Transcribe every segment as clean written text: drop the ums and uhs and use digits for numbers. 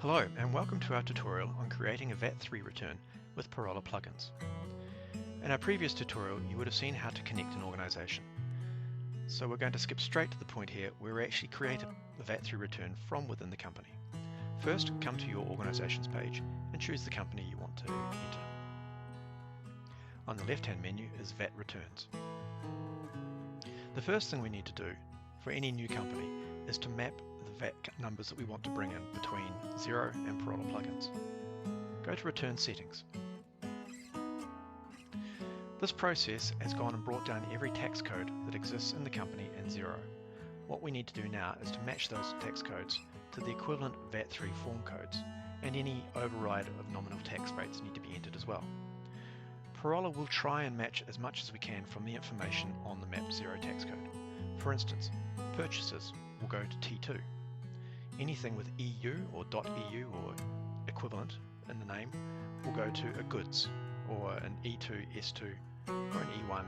Hello and welcome to our tutorial on creating a VAT3 return with Parolla Plugins. In our previous tutorial you would have seen how to connect an organisation. So we're going to skip straight to the point here where we actually create a VAT3 return from within the company. First, come to your organisations page and choose the company you want to enter. On the left hand menu is VAT returns. The first thing we need to do for any new company is to map the VAT numbers that we want to bring in between Xero and Parolla Plugins. Go to Return Settings. This process has gone and brought down every tax code that exists in the company in Xero. What we need to do now is to match those tax codes to the equivalent VAT3 form codes, and any override of nominal tax rates need to be entered as well. Parolla will try and match as much as we can from the information on the mapped Xero tax code. For instance, purchases will go to T2. Anything with EU or .eu or equivalent in the name will go to a goods or an E2, S2 or an E1,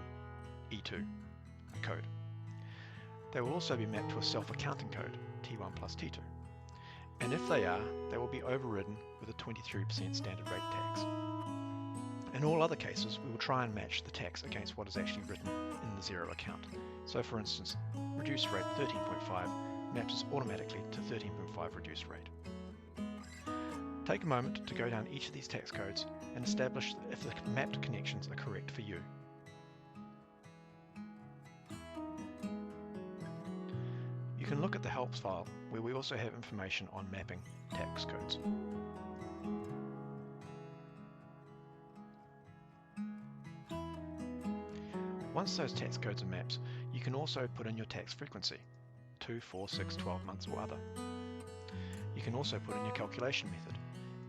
E2 code. They will also be mapped to a self-accounting code, T1 plus T2. And if they are, they will be overridden with a 23% standard rate tax. In all other cases, we will try and match the tax against what is actually written in the Xero account. So for instance, reduced rate 13.5 maps us automatically to 13.5 reduced rate. Take a moment to go down each of these tax codes and establish if the mapped connections are correct for you. You can look at the helps file where we also have information on mapping tax codes. Once those tax codes are mapped, you can also put in your tax frequency, 2, 4, 6, 12 months or other. You can also put in your calculation method,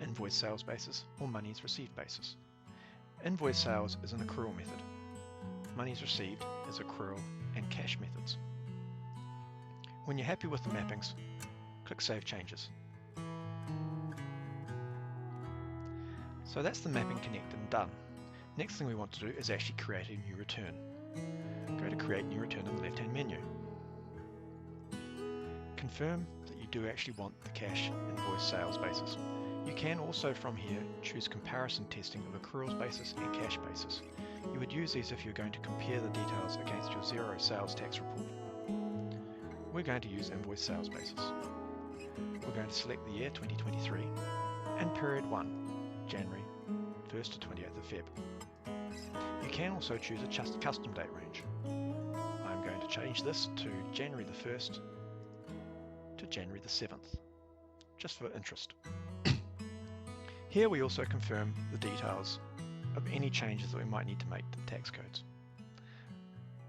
invoice sales basis or monies received basis. Invoice sales is an accrual method. Monies received is accrual and cash methods. When you're happy with the mappings, click Save Changes. So that's the mapping connected and done. Next thing we want to do is actually create a new return. Go to Create New Return in the left-hand menu. Confirm that you do actually want the cash invoice sales basis. You can also from here choose comparison testing of accruals basis and cash basis. You would use these if you're going to compare the details against your Xero sales tax report. We're going to use invoice sales basis. We're going to select the year 2023 and period 1, January 1st to 28th of Feb. You can also choose a custom date range. I'm going to change this to January the 1st to January the 7th, just for interest. Here we also confirm the details of any changes that we might need to make to the tax codes.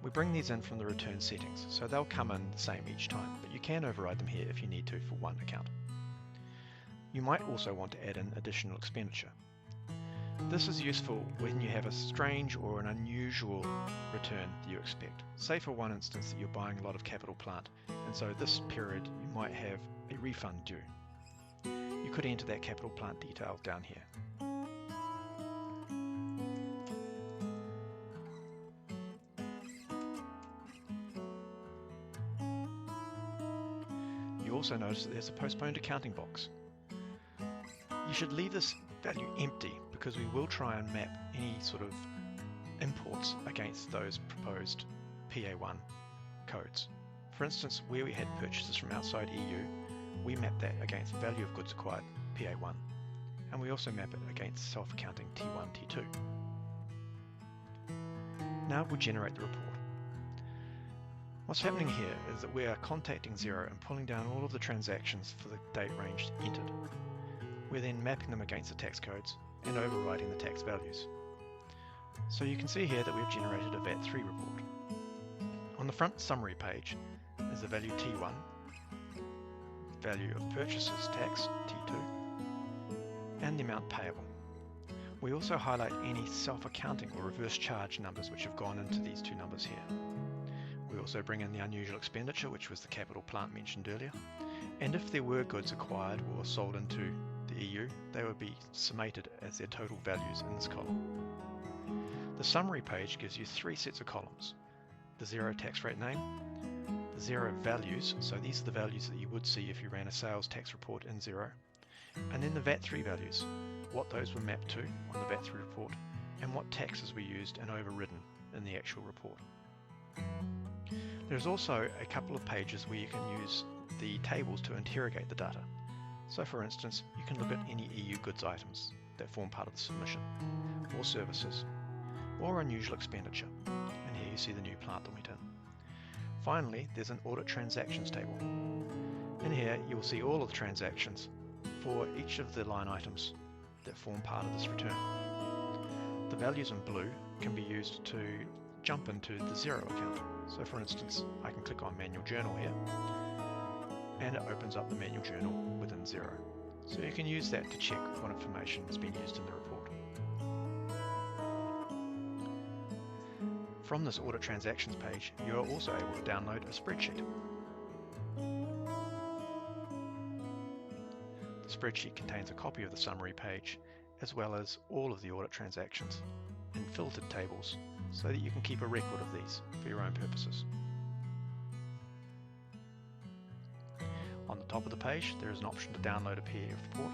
We bring these in from the return settings, so they'll come in the same each time, but you can override them here if you need to for one account. You might also want to add in additional expenditure. This is useful when you have a strange or an unusual return that you expect. Say for one instance that you're buying a lot of capital plant, and so this period you might have a refund due. You could enter that capital plant detail down here. You also notice that there's a postponed accounting box. You should leave this value empty because we will try and map any sort of imports against those proposed PA1 codes. For instance, where we had purchases from outside EU, we map that against value of goods acquired PA1, and we also map it against self-accounting T1, T2. Now we'll generate the report. What's happening here is that we are contacting Xero and pulling down all of the transactions for the date range entered. We're then mapping them against the tax codes and overriding the tax values. So you can see here that we've generated a VAT3 report. On the front summary page is the value T1, value of purchases tax T2, and the amount payable. We also highlight any self-accounting or reverse charge numbers which have gone into these two numbers here. We also bring in the unusual expenditure, which was the capital plant mentioned earlier, and if there were goods acquired or sold into the EU, they would be summated as their total values in this column. The summary page gives you three sets of columns: the Xero tax rate name, the Xero values, so these are the values that you would see if you ran a sales tax report in Xero, And then the VAT3 values, what those were mapped to on the VAT3 report, and what taxes were used and overridden in the actual report. There's also a couple of pages where you can use the tables to interrogate the data. So for instance, you can look at any EU goods items that form part of the submission, or services, or unusual expenditure. And here you see the new plant that went in. Finally, there's an audit transactions table. In here you will see all of the transactions for each of the line items that form part of this return. The values in blue can be used to jump into the Xero account. So for instance, I can click on Manual Journal here, and it opens up the Manual Journal within Xero. So you can use that to check what information has been used in the report. From this Audit Transactions page, you are also able to download a spreadsheet. The spreadsheet contains a copy of the summary page, as well as all of the audit transactions in filtered tables, so that you can keep a record of these for your own purposes. On the top of the page, there is an option to download a PDF report,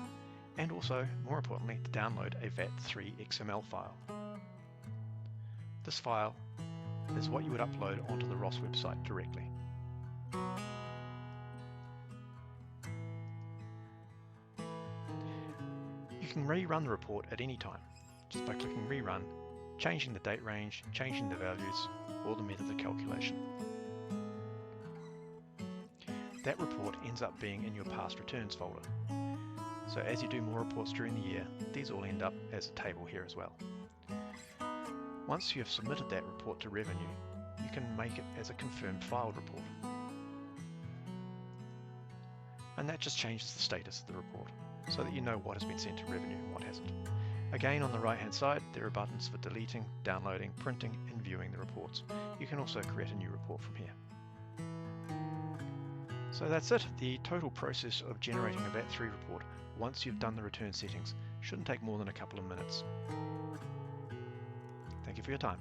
and also, more importantly, to download a VAT3 XML file. This file is what you would upload onto the ROS website directly. You can rerun the report at any time, just by clicking Rerun, changing the date range, changing the values, or the method of calculation. That report ends up being in your past returns folder. So as you do more reports during the year, these all end up as a table here as well. Once you have submitted that report to Revenue, you can make it as a confirmed filed report. And that just changes the status of the report, so that you know what has been sent to Revenue and what hasn't. Again, on the right hand side, there are buttons for deleting, downloading, printing and viewing the reports. You can also create a new report from here. So that's it. The total process of generating a VAT3 report, once you've done the return settings, shouldn't take more than a couple of minutes. Thank you for your time.